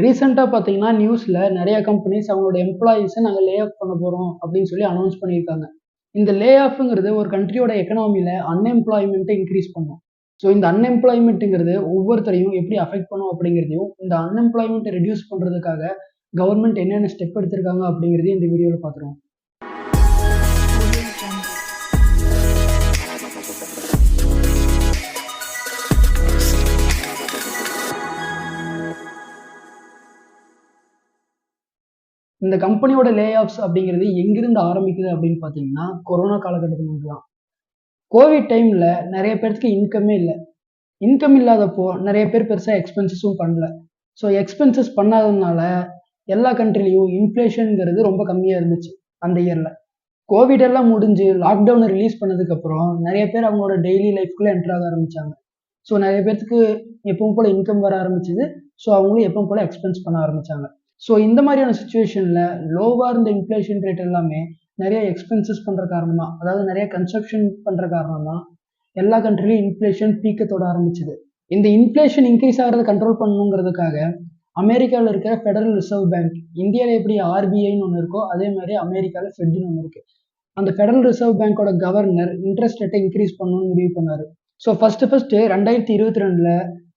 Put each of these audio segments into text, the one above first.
ரீசெண்டா பார்த்தீங்கன்னா, நியூஸ்ல நெறைய கம்பெனிஸ் அவங்களோட எம்ப்ளாயீஸ நாங்க லே ஆஃப் பண்ண போறோம் அப்படின்னு சொல்லி அனௌன்ஸ் பண்ணியிருக்காங்க. இந்த லே ஆஃப்ங்கிறது ஒரு கண்ட்ரியோட எக்கனாமில அன்எம்ப்ளாய்மென்ட்ட இன்கிரீஸ் பண்ணும். ஸோ இந்த அன்எம்ப்ளாய்மென்ட்ங்கிறது ஒவ்வொருத்தரையும் எப்படி அஃபெக்ட் பண்ணும் அப்படிங்கிறதையும், இந்த அன்எம்ப்ளாய்மென்ட்ட ரெட்யூஸ் பண்றதுக்காக கவர்ன்மென்ட் என்னென்ன ஸ்டெப் எடுத்திருக்காங்க அப்படிங்கிறதையும் இந்த வீடியோல பார்த்துருவோம். இந்த கம்பெனியோட லே ஆஃப்ஸ் அப்படிங்கிறது எங்கிருந்து ஆரம்பிக்குது அப்படின்னு பார்த்தீங்கன்னா, கொரோனா காலகட்டத்திலிருந்து தான். கோவிட் டைம்ல நெறைய பேருக்கு இன்கமே இல்ல. இன்கம் இல்லாதப்போ நெறைய பேர் பெருசா எக்ஸ்பென்சஸும் பண்ணல. ஸோ எக்ஸ்பென்சஸ் பண்ணாததுனால எல்லா கண்ட்ரிலயும் இன்ஃப்ளேஷன்ங்கிறது ரொம்ப கம்மியா இருந்துச்சு அந்த இயர்ல. கோவிட் எல்லாம் முடிஞ்சு லாக்டவுன ரிலீஸ் பண்ணதுக்கப்புறம் நெறைய பேர் அவங்களோட டெய்லி லைஃப்குள்ள என்டர் ஆக ஆரம்பிச்சாங்க. ஸோ நெறைய பேத்துக்கு எப்பவும் போல இன்கம் வர ஆரம்பிச்சது. ஸோ அவங்களும் எப்பவும் போல எக்ஸ்பென்ஸ் பண்ண ஆரம்பிச்சாங்க. ஸோ இந்த மாதிரியான சிச்சுவேஷன்ல லோவா இருந்த இன்ஃப்ளேஷன் ரேட் எல்லாமே நெறைய எக்ஸ்பென்சஸ் பண்ற காரணமா, அதாவது நெறைய கன்சப்ஷன் பண்ற காரணமா எல்லா கண்ட்ரிலயும் இன்ஃப்ளேஷன் பீக்க தொட ஆரம்பிச்சது. இந்த இன்ஃப்ளேஷன் இன்க்ரீஸ் ஆகுறத கண்ட்ரோல் பண்ணணுங்கிறதுக்காக அமெரிக்கால இருக்கிற ஃபெடரல் ரிசர்வ் பேங்க், இந்தியால எப்படி ஆர்பிஐன்னு ஒண்ணு இருக்கோ, அதே மாரி அமெரிக்கால ஃபெட்ன்னு ஒண்ணு இருக்கு. அந்த ஃபெடரல் ரிசர்வ் பேங்கோட கவர்னர் இன்ட்ரெஸ்ட் ரேட்ட இன்க்ரீஸ் பண்ணணும்னு முடிவு பண்ணாரு. ஸோ ஃபர்ஸ்ட் 2022ல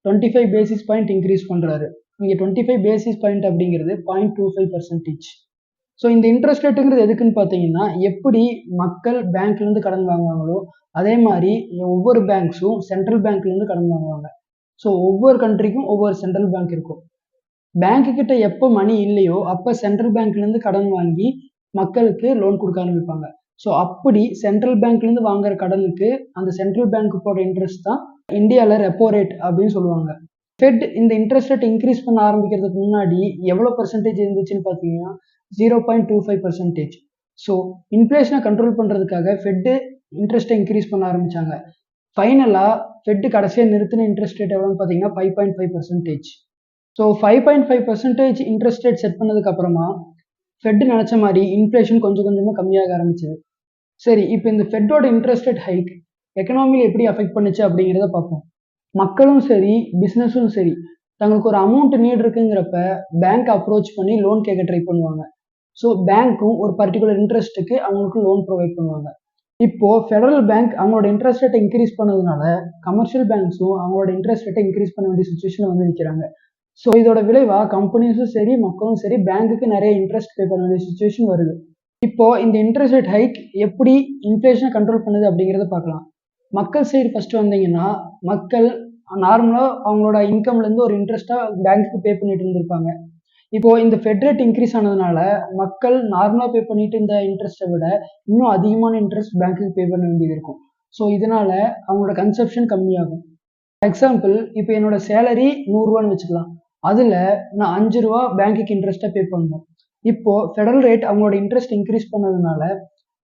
25 பேசிஸ் பாயிண்ட் இன்க்ரீஸ் பண்றாரு. இங்க 25 பேசிஸ் பாயிண்ட் அப்படிங்கிறது 0.25%. ஸோ இந்த இன்ட்ரெஸ்ட் ரேட்டுங்கிறது எதுக்குன்னு பார்த்தீங்கன்னா, எப்படி மக்கள் பேங்க்லேருந்து கடன் வாங்குவாங்களோ, அதே மாரி ஒவ்வொரு பேங்க்ஸும் சென்ட்ரல் பேங்க்லேருந்து கடன் வாங்குவாங்க. ஸோ ஒவ்வொரு கண்ட்ரிக்கும் ஒவ்வொரு சென்ட்ரல் பேங்க் இருக்கும். பேங்க் கிட்ட எப்போ மணி இல்லையோ, அப்ப சென்ட்ரல் பேங்க்லேருந்து கடன் வாங்கி மக்களுக்கு லோன் குடுக்க ஆரம்பிப்பாங்க. ஸோ அப்படி சென்ட்ரல் பேங்க்லேருந்து வாங்குற கடனுக்கு அந்த சென்ட்ரல் பேங்க் போடுற இன்ட்ரெஸ்ட் தான் இந்தியால ரெப்போ ரேட் அப்படின்னு சொல்லுவாங்க. ஃபெட் இந்த இன்ட்ரெஸ்ட் ரேட் இன்க்ரீஸ் பண்ண ஆரம்பிக்கிறதுக்கு முன்னாடி எவ்வளோ பெர்சன்டேஜ் இருந்துச்சுன்னு பார்த்தீங்கன்னா, 0.25%. ஸோ இன்ஃப்ளேஷன கண்ட்ரோல் பண்றதுக்காக ஃபெட் இன்ட்ரெஸ்ட்ட இன்க்ரீஸ் பண்ண ஆரம்பிச்சாங்க. ஃபைனலா ஃபெட் கடைசியா நிறுத்தின இன்ட்ரெஸ்ட் ரேட் எவ்வளோன்னு பார்த்தீங்கன்னா 5.5%. ஸோ 5.5% இன்ட்ரெஸ்ட் ரேட் செட் பண்ணதுக்கு அப்புறமா ஃபெட் நெனச்ச மாரி இன்ஃப்ளேஷன் கொஞ்சம் கொஞ்சமா கம்மியாக ஆரம்பிச்சது. சரி, இப்ப இந்த ஃபெட்டோட இன்ட்ரெஸ்ட் ரேட் ஹைக் எக்கனாமில எப்படி அஃபெக்ட் பண்ணுச்சு அப்படிங்கிறத பார்ப்போம். மக்களும் சரி, பிசினஸும் சரி, தங்களுக்கு ஒரு அமௌண்ட் நீட் இருக்குங்கிறப்ப பேங்க் அப்ரோச் பண்ணி லோன் கேட்க ட்ரை பண்ணுவாங்க. ஸோ பேங்க்கும் ஒரு பர்ட்டிகுலர் இன்ட்ரெஸ்ட்டுக்கு அவங்களுக்கு லோன் ப்ரொவைட் பண்ணுவாங்க. இப்போ ஃபெடரல் பேங்க் அவங்களோட இன்ட்ரெஸ்ட் ரேட்ட இன்க்ரீஸ் பண்ணதுனால, கமர்ஷியல் பேங்க்ஸும் அவங்களோட இன்ட்ரெஸ்ட் ரேட்ட இன்க்ரீஸ் பண்ண வேண்டிய சிச்சுவேஷன்ல வந்து நிக்கிறாங்க. ஸோ இதோட விளைவா கம்பெனிஸும் சரி, மக்களும் சரி பேங்க்குக்கு நெறைய இன்ட்ரெஸ்ட் பே பண்ண வேண்டிய சிச்சுவேஷன் வருது. இப்போ இந்த இன்ட்ரெஸ்ட் ரேட் ஹைக் எப்படி இன்ஃப்ளேஷன கண்ட்ரோல் பண்ணுது அப்படிங்கிறத பார்க்கலாம். மக்கள் சைடு ஃபர்ஸ்ட் வந்தீங்கன்னா, மக்கள் நார்மலா அவங்களோட இன்கம்லேருந்து ஒரு இன்ட்ரெஸ்ட்டா பேங்க்குக்கு பே பண்ணிட்டு இருந்திருப்பாங்க. இப்போ இந்த ஃபெட் ரேட் இன்க்ரீஸ் ஆனதுனால, மக்கள் நார்மலா பே பண்ணிட்டு இருந்த இன்ட்ரெஸ்ட்ட விட, இன்னும் அதிகமான இன்ட்ரெஸ்ட் பேங்க்குக்கு பே பண்ண வேண்டியது இருக்கும். ஸோ இதனால அவங்களோட கன்சப்ஷன் கம்மியாகும். எக்ஸாம்பிள், இப்போ என்னோட சேலரி ரூ. 100ன்னு வச்சுக்கலாம். அதுல நான் ரூ. 5 பேங்க்குக்கு இன்ட்ரெஸ்ட்டா பே பண்ணணும். இப்போ ஃபெடரல் ரேட் அவங்களோட இன்ட்ரெஸ்ட் இன்க்ரீஸ் பண்ணதுனால,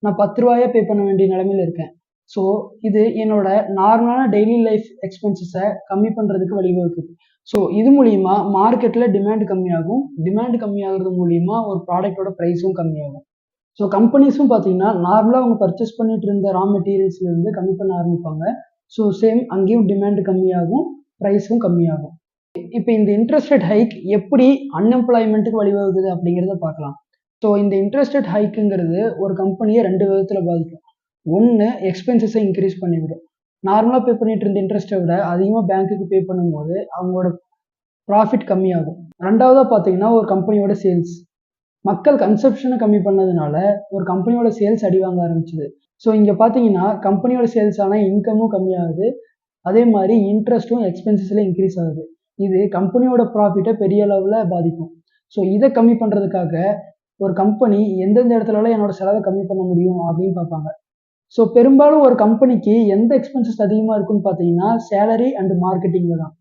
நான் ரூ. 10 பே பண்ண வேண்டிய நிலைமையில இருக்கேன். ஸோ இது என்னோட நார்மலான டெய்லி லைஃப் எக்ஸ்பென்சஸ கம்மி பண்றதுக்கு வழிவகுக்குது. ஸோ இது மூலியமா மார்க்கெட்ல டிமாண்ட் கம்மியாகும். டிமாண்ட் கம்மியாகுறது மூலியமா ஒரு ப்ராடக்ட்டோட பிரைஸும் கம்மியாகும். ஸோ கம்பெனிஸும் பார்த்தீங்கன்னா, நார்மலா அவங்க பர்ச்சேஸ் பண்ணிட்டு இருந்த ரா மெட்டீரியல்ஸ்ல இருந்து கம்மி பண்ண ஆரம்பிப்பாங்க. ஸோ சேம் அங்கேயும் டிமாண்ட் கம்மியாகும், பிரைஸும் கம்மியாகும். இப்ப இந்த இன்ட்ரெஸ்ட் ரேட் ஹைக் எப்படி அன்எம்ப்ளாய்மென்ட்க்கு வழிவகுக்குது அப்படிங்கிறத பார்க்கலாம். ஸோ இந்த இன்ட்ரெஸ்ட் ரேட் ஹைக்குங்கிறது ஒரு கம்பெனியை 2 விதத்துல பாதிக்கும். ஒண்ணு, எக்ஸ்பென்சஸை இன்க்ரீஸ் பண்ணிவிடும். நார்மலா பே பண்ணிட்டு இருந்த இன்ட்ரெஸ்ட்டை விட அதிகமா பேங்க்குக்கு பே பண்ணும்போது அவங்களோட ப்ராஃபிட் கம்மியாகும். 2வதா பார்த்தீங்கன்னா, ஒரு கம்பெனியோட சேல்ஸ். மக்கள் கன்சப்ஷனை கம்மி பண்ணதுனால ஒரு கம்பெனியோட சேல்ஸ் அடி வாங்க ஆரம்பிச்சது. ஸோ இங்க பார்த்தீங்கன்னா, கம்பெனியோட சேல்ஸ் ஆனா இன்கமும் கம்மியாகுது. அதே மாரி இன்ட்ரெஸ்ட்டும் எக்ஸ்பென்சஸ்ல இன்க்ரீஸ் ஆகுது. இது கம்பெனியோட ப்ராஃபிட்ட பெரிய அளவுல பாதிக்கும். ஸோ இத கம்மி பண்றதுக்காக ஒரு கம்பெனி எந்தெந்த இடத்துலலாம் என்னோட செலவ கம்மி பண்ண முடியும் அப்படின்னு பார்ப்பாங்க. ஸோ பெரும்பாலும் ஒரு கம்பெனிக்கு எந்த எக்ஸ்பென்சஸ் அதிகமா இருக்குன்னு பார்த்தீங்கன்னா, சேலரி அண்ட் மார்க்கெட்டிங்ல தான்.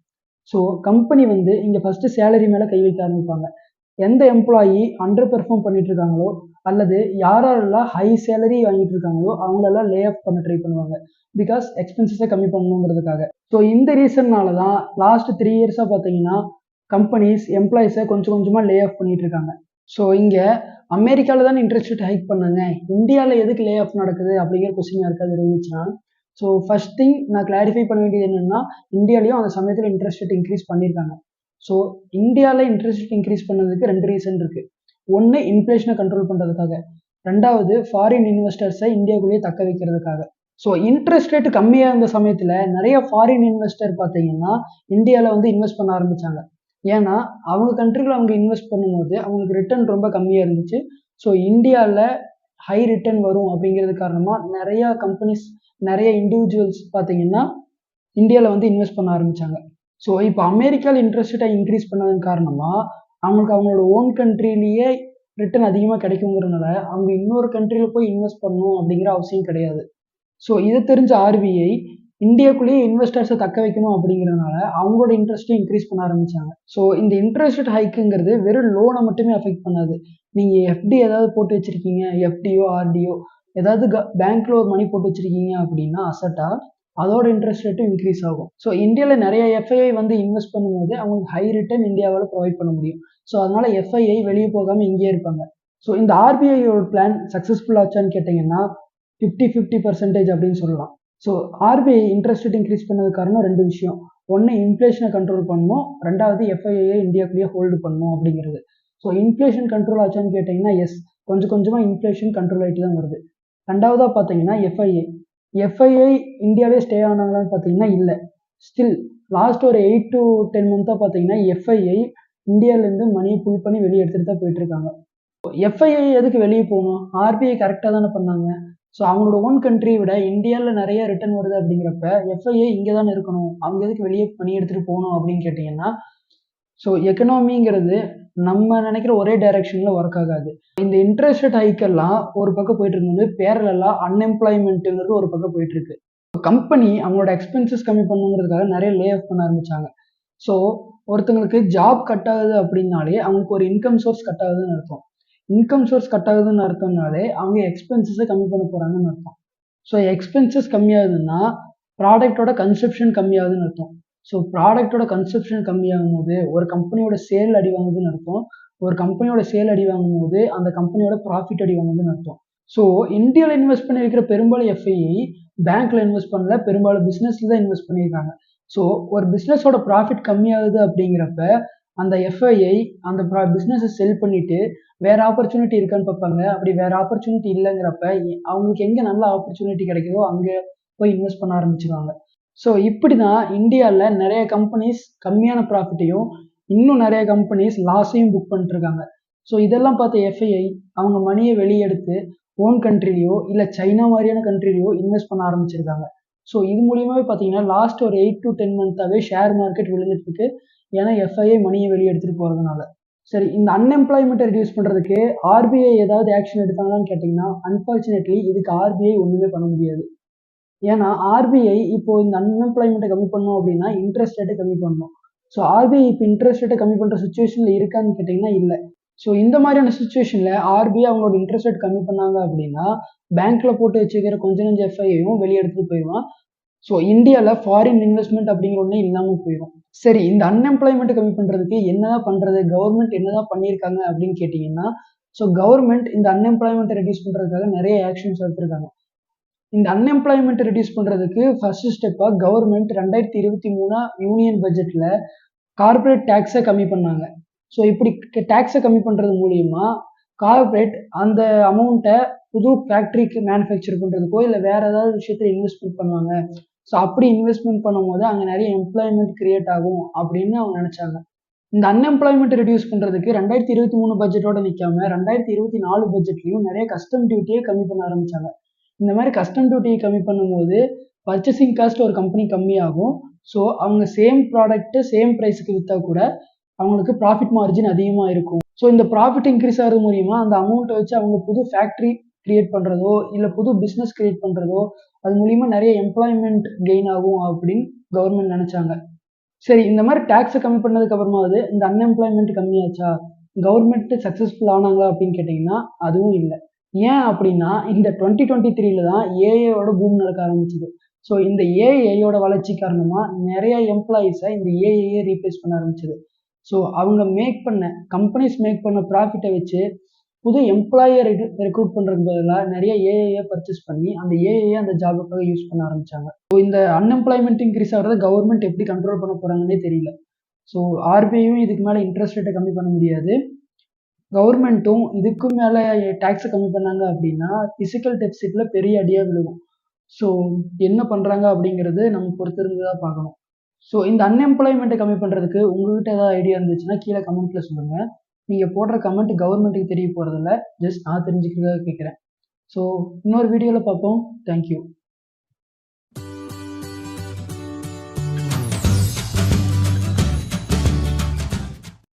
ஸோ கம்பெனி வந்து இங்க ஃபர்ஸ்ட் சேலரி மேல கை வைக்க ஆரம்பிப்பாங்க. எந்த எம்ப்ளாயி அண்டர் பெர்ஃபார்ம் பண்ணிட்டு இருக்காங்களோ, அல்லது யாரெல்லாம் ஹை சேலரி வாங்கிட்டு இருக்காங்களோ, அவங்களெல்லாம் லே ஆஃப் பண்ண ட்ரை பண்ணுவாங்க. பிகாஸ் எக்ஸ்பென்சஸ கம்மி பண்ணணுங்கிறதுக்காக. ஸோ இந்த ரீசன்னால தான் லாஸ்ட் 3 இயர்ஸா பார்த்தீங்கன்னா, கம்பெனிஸ் எம்ப்ளாயீஸ கொஞ்சம் கொஞ்சமா லே ஆஃப் பண்ணிட்டு இருக்காங்க. ஸோ இங்க அமெரிக்கால தானே இன்ட்ரெஸ்ட் ரேட் ஹைக் பண்ணாங்க. இந்தியால எதுக்கு லே ஆஃப் நடக்குது அப்படிங்கிற கொஸ்டின் யாருக்காவது இருந்துச்சுன்னா, ஸோ ஃபர்ஸ்ட் திங் நான் கிளாரிஃபை பண்ண வேண்டியது என்னன்னா, இந்தியாலயும் அந்த சமயத்துல இன்ட்ரெஸ்ட் ரேட் இன்க்ரீஸ் பண்ணியிருக்காங்க. ஸோ இந்தியாவில் இன்ட்ரெஸ்ட் ரேட் இன்க்ரீஸ் பண்ணதுக்கு 2 ரீசன் இருக்குது. ஒன்று இன்ஃப்ளேஷனை கண்ட்ரோல் பண்ணுறதுக்காக, ரெண்டாவது ஃபாரின் இன்வெஸ்டர்ஸை இந்தியாவுக்குள்ளேயே தக்க வைக்கிறதுக்காக. ஸோ இன்ட்ரெஸ்ட் ரேட் கம்மியாக இருந்த சமயத்தில் நிறைய ஃபாரின் இன்வெஸ்டர் பார்த்தீங்கன்னா இந்தியாவில் வந்து இன்வெஸ்ட் பண்ண ஆரம்பித்தாங்க. ஏன்னா அவங்க கண்ட்ரியில் அவங்க இன்வெஸ்ட் பண்ணும்போது அவங்களுக்கு ரிட்டர்ன் ரொம்ப கம்மியாக இருந்துச்சு. ஸோ இந்தியாவில் ஹை ரிட்டர்ன் வரும் அப்படிங்கிறது காரணமாக நிறையா கம்பெனிஸ், நிறைய இண்டிவிஜுவல்ஸ் பார்த்தீங்கன்னா இந்தியாவில் வந்து இன்வெஸ்ட் பண்ண ஆரம்பித்தாங்க. ஸோ இப்போ அமெரிக்காவில் இன்ட்ரெஸ்ட் ரேட்டை இன்க்ரீஸ் பண்ணதன் காரணமாக அவங்களுக்கு அவங்களோட ஓன் கண்ட்ரிலேயே ரிட்டர்ன் அதிகமாக கிடைக்குங்கிறதுனால அவங்க இன்னொரு கண்ட்ரியில் போய் இன்வெஸ்ட் பண்ணணும் அப்படிங்கிற அவசியம் கிடையாது. ஸோ இதை தெரிஞ்ச ஆர்பிஐ இந்தியாக்குள்ளேயே இன்வெஸ்டர்ஸை தக்க வைக்கணும் அப்படிங்கிறதுனால அவங்களோட இன்ட்ரெஸ்ட்டையும் இன்க்ரீஸ் பண்ண ஆரம்பிச்சாங்க. ஸோ இந்த இன்ட்ரெஸ்ட் ரேட் ஹைக்குங்கிறது வெறும் லோனை மட்டுமே அஃபெக்ட் பண்ணாது. நீங்கள் எஃப்டி ஏதாவது போட்டு வச்சுருக்கீங்க, எஃப்டியோ ஆர்டியோ ஏதாவது பேங்க்கில் ஒரு மணி போட்டு வச்சுருக்கீங்க அப்படின்னா அசட்டாக, அதோட இன்ட்ரெஸ்ட் ரேட்டும் இன்க்ரீஸ் ஆகும். ஸோ இந்தியாவில் நிறைய எஃப்ஐஐ வந்து இன்வெஸ்ட் பண்ணும்போது அவங்களுக்கு ஹை ரிட்டர்ன் இந்தியாவால் ப்ரொவைட் பண்ண முடியும். ஸோ அதனால் எஃப்ஐஐ வெளியே போகாமல் இங்கேயே இருப்பாங்க. ஸோ இந்த ஆர்பிஐயோட பிளான் சக்ஸஸ்ஃபுல் ஆச்சான்னு கேட்டிங்கன்னா 50-50% அப்படின்னு சொல்லலாம். So RBI interest rate increase பண்ணது காரணம் 2 விஷயம். ஒன்று இன்ஃப்ளேஷனை கண்ட்ரோல் பண்ணணும், ரெண்டாவது எஃப்ஐஐயை இந்தியாக்குள்ளேயே ஹோல்டு பண்ணணும் அப்படிங்கிறது. ஸோ இன்ஃப்ளேஷன் கண்ட்ரோல் ஆச்சான்னு கேட்டிங்கன்னா எஸ், கொஞ்சம் கொஞ்சமாக இன்ஃப்ளேஷன் கண்ட்ரோல் ஆகிட்டு தான் வருது. ரெண்டாவதாக பார்த்தீங்கன்னா எஃப்ஐஐ இந்தியாவிலே ஸ்டே ஆனாங்களான்னு பார்த்தீங்கன்னா இல்லை. ஸ்டில் லாஸ்ட் ஒரு 8 to 10 மந்த்தாக பார்த்தீங்கன்னா எஃப்ஐஐ இந்தியாவிலேருந்து மணியை புல் பண்ணி வெளியே எடுத்துகிட்டு தான் போயிட்டுருக்காங்க. எஃப்ஐஐ எதுக்கு வெளியே போகணும்? ஆர்பிஐ கரெக்டாக தானே பண்ணாங்க. ஸோ அவங்களோட ஓன் கண்ட்ரியை விட இந்தியாவில் நிறைய ரிட்டர்ன் வருது அப்படிங்கிறப்ப எஃப்ஐஐ இங்கே தானே இருக்கணும், அவங்க எதுக்கு வெளியே பண்ணி எடுத்துகிட்டு போகணும் அப்படின்னு கேட்டிங்கன்னா, ஸோ எக்கனாமிங்கிறது நம்ம நினைக்கிற ஒரே டைரக்ஷனில் ஒர்க் ஆகாது. இந்த இன்ட்ரெஸ்ட் ரேட் ஹைக்கெல்லாம் ஒரு பக்கம் போயிட்டு இருக்கும்போது பேரலெல்லாம் அன்எம்ப்ளாய்மெண்ட்டுங்கிறது ஒரு பக்கம் போயிட்டுருக்கு. கம்பெனி அவங்களோட எக்ஸ்பென்சஸ் கம்மி பண்ணுங்கிறதுக்காக நிறைய லே ஆஃப் பண்ண ஆரம்பித்தாங்க. ஸோ ஒருத்தங்களுக்கு ஜாப் கட் ஆகுது அப்படின்னாலே அவங்களுக்கு ஒரு இன்கம் சோர்ஸ் கட் ஆகுதுன்னு அர்த்தம். இன்கம் சோர்ஸ் கட் ஆகுதுன்னு அர்த்தம்னாலே அவங்க எக்ஸ்பென்சஸை கம்மி பண்ண போகிறாங்கன்னு அர்த்தம். ஸோ எக்ஸ்பென்சஸ் கம்மியாகுதுன்னா ப்ராடக்டோட கன்சப்ஷன் கம்மியாகுதுன்னு அர்த்தம். ஸோ ப்ராடக்டோட கன்சப்ஷன் கம்மியாகும் போது ஒரு கம்பெனியோட சேல் அடி வாங்குதுன்னு அர்த்தம். ஒரு கம்பெனியோட சேல் அடி வாங்கும் போது அந்த கம்பெனியோட ப்ராஃபிட் அடி வாங்குதுன்னு அர்த்தம். ஸோ இந்தியாவில் இன்வெஸ்ட் பண்ணி வைக்கிற பெரும்பாலும் எஃப்ஐஐ பேங்க்கில் இன்வெஸ்ட் பண்ணல, பெரும்பாலும் பிஸ்னஸில் தான் இன்வெஸ்ட் பண்ணியிருக்காங்க. ஸோ ஒரு பிஸ்னஸோட ப்ராஃபிட் கம்மியாகுது அப்படிங்கிறப்ப அந்த எஃப்ஐஐ அந்த பிஸ்னஸை செல் பண்ணிவிட்டு வேறு ஆப்பர்ச்சுனிட்டி இருக்கான்னு பார்ப்பாங்க. அப்படி வேறு ஆப்பர்ச்சுனிட்டி இல்லைங்கிறப்ப அவங்களுக்கு எங்கே நல்ல ஆப்பர்ச்சுனிட்டி கிடைக்குதோ அங்கே போய் இன்வெஸ்ட் பண்ண ஆரம்பிச்சிருவாங்க. ஸோ இப்படி தான் இந்தியாவில் நிறைய கம்பெனிஸ் கம்மியான ப்ராஃபிட்டையும் இன்னும் நிறைய கம்பெனிஸ் லாஸையும் புக் பண்ணிட்டுருக்காங்க. ஸோ இதெல்லாம் பார்த்த எஃப்ஐஐ அவங்க மணியை வெளியே எடுத்து ஓன் கண்ட்ரிலையோ இல்லை சைனா மாதிரியான கண்ட்ரிலையோ இன்வெஸ்ட் பண்ண ஆரம்பிச்சிருக்காங்க. ஸோ இது மூலியமாகவே பார்த்தீங்கன்னா லாஸ்ட் ஒரு 8 to 10 மந்த்தாகவே ஷேர் மார்க்கெட் விழுந்துட்டு இருக்கு. ஏன்னா எஃப்ஐஐ மணியை வெளியே எடுத்துகிட்டு போகிறதுனால. சரி, இந்த அன்எம்ப்ளாய்மெண்ட்டை ரெடியூஸ் பண்ணுறதுக்கு ஆர்பிஐ ஏதாவது ஆக்ஷன் எடுத்தாங்களான்னு கேட்டிங்கன்னா அன்ஃபார்ச்சுனேட்லி இதுக்கு ஆர்பிஐ ஒன்றுமே பண்ண முடியாது. ஏன்னா ஆர்பிஐ இப்போ இந்த அன்எம்ப்ளாய்மெண்ட்டை கம்மி பண்ணணும் அப்படின்னா இன்ட்ரெஸ்ட் ரேட்டை கம்மி பண்ணணும். ஸோ ஆர்பிஐ இப்போ இன்ட்ரெஸ்ட் ரேட்டை கம்மி பண்ணுற சுச்சுவேஷனில் இருக்கான்னு கேட்டிங்கன்னா இல்லை. ஸோ இந்த மாதிரியான சுச்சுவேஷனில் ஆர்பிஐ அவங்களோட இன்ட்ரெஸ்ட் ரேட் கம்மி பண்ணாங்க அப்படின்னா பேங்க்கில் போட்டு வச்சுக்கிற கொஞ்சம் நெஞ்ச எஃப்ஐஐயும் வெளியே எடுத்துகிட்டு போயிடுவான். ஸோ இந்தியாவில் ஃபாரின் இன்வெஸ்ட்மெண்ட் அப்படிங்கிற ஒன்றே இல்லாமல் போயிடும். சரி, இந்த அன்எம்ப்ளாய்மெண்ட்டை கம்மி பண்ணுறதுக்கு என்னதான் பண்ணுறது, கவர்மெண்ட் என்னதான் பண்ணியிருக்காங்க அப்படின்னு கேட்டிங்கன்னா, ஸோ கவர்மெண்ட் இந்த அன்எம்ப்ளாய்மெண்ட்டை ரெடியூஸ் பண்ணுறதுக்காக நிறைய ஆக்ஷன்ஸ் எடுத்திருக்காங்க. இந்த அன்எம்ப்ளாய்மெண்ட்டை ரெடியூஸ் பண்ணுறதுக்கு ஃபர்ஸ்ட் ஸ்டெப்பாக கவர்மெண்ட் 2023 யூனியன் பட்ஜெட்டில் கார்பரேட் டேக்ஸை கம்மி பண்ணாங்க. ஸோ இப்படி டேக்ஸை கம்மி பண்ணுறது மூலிமா கார்பரேட் அந்த அமௌண்ட்டை புது ஃபேக்ட்ரிக்கு மேனுஃபேக்சர் பண்ணுறதுக்கோ இல்லை வேறு ஏதாவது விஷயத்தில் இன்வெஸ்ட்மெண்ட் பண்ணுவாங்க. ஸோ அப்படி இன்வெஸ்ட்மெண்ட் பண்ணும்போது அங்கே நிறைய எம்ப்ளாய்மெண்ட் கிரியேட் ஆகும் அப்படின்னு அவங்க நினச்சாங்க. இந்த அன்எம்ப்ளாய்மெண்ட் ரெடியூஸ் பண்ணுறதுக்கு 2023 பட்ஜெட்டோட நிற்காம 2024 பட்ஜெட்லையும் நிறைய கஸ்டம் டியூட்டியை கம்மி பண்ண ஆரம்பித்தாங்க. இந்த மாதிரி கஸ்டம் டியூட்டியை கம்மி பண்ணும்போது பர்ச்சேசிங் காஸ்ட் ஒரு கம்பெனி கம்மியாகும். ஸோ அவங்க சேம் ப்ராடக்ட்டு சேம் ப்ரைஸுக்கு விற்றா கூட அவங்களுக்கு ப்ராஃபிட் மார்ஜின் அதிகமாக இருக்கும். ஸோ இந்த ப்ராஃபிட் இன்க்ரீஸ் ஆகிறது மூலிமா அந்த அமௌண்ட்டை வச்சு அவங்க புது ஃபேக்ட்ரி கிரியேட் பண்ணுறதோ இல்லை புது பிஸ்னஸ் கிரியேட் பண்ணுறதோ அது மூலிமா நிறைய எம்ப்ளாய்மெண்ட் கெயின் ஆகும் அப்படின்னு கவர்மெண்ட் நினச்சாங்க. சரி, இந்த மாதிரி டேக்ஸை கம்மி பண்ணதுக்கு அப்புறமாவது இந்த அன்எம்ப்ளாய்மெண்ட் கம்மியாச்சா, கவர்மெண்ட் சக்ஸஸ்ஃபுல் ஆனாங்களா அப்படின்னு கேட்டிங்கன்னா அதுவும் இல்லை. ஏன் அப்படின்னா இந்த 2023 தான் ஏஐயோட பூம் நடக்க ஆரம்பிச்சது. ஸோ இந்த ஏஐயோட வளர்ச்சி காரணமாக நிறைய எம்ப்ளாயீஸை இந்த ஏஐயை ரீப்ளேஸ் பண்ண ஆரம்பிச்சது. ஸோ அவங்க கம்பெனிஸ் மேக் பண்ண ப்ராஃபிட்டை வச்சு புது எம்ப்ளாயை ரெக்ரூட் பண்ணுறதுக்கு பதிலாக நிறைய ஏஐயை பர்ச்சேஸ் பண்ணி அந்த ஏஐயை அந்த ஜாபுக்காக யூஸ் பண்ண ஆரம்பித்தாங்க. ஸோ இந்த அன்எம்ப்ளாய்மெண்ட் இன்க்ரீஸ் ஆகிறத கவர்மெண்ட் எப்படி கண்ட்ரோல் பண்ண போகிறாங்கன்னே தெரியல. ஸோ ஆர்பிஐயும் இதுக்கு மேலே இன்ட்ரெஸ்ட் ரேட்டை கம்மி பண்ண முடியாது. கவர்மெண்ட்டும் இதுக்கும் மேலே டேக்ஸை கம்மி பண்ணாங்க அப்படின்னா ஃபிசிக்கல் டெபிசிட்ல பெரிய அடியாக விழுகும். ஸோ என்ன பண்ணுறாங்க அப்படிங்கிறது நம்ம பொறுத்திருந்து தான் பார்க்கணும். ஸோ இந்த அன்எம்ப்ளாய்மெண்ட்டை கம்மி பண்ணுறதுக்கு உங்ககிட்ட ஏதாவது ஐடியா இருந்துச்சுன்னா கீழே கமெண்ட்டில் சொல்லுங்கள். நீங்கள் போடுற கமெண்ட் கவர்மெண்ட்டுக்கு தெரிய போகிறதில்ல, ஜஸ்ட் நான் தெரிஞ்சுக்கிறதுக்காக கேட்குறேன். ஸோ இன்னொரு வீடியோவில் பார்ப்போம். தேங்க்யூ.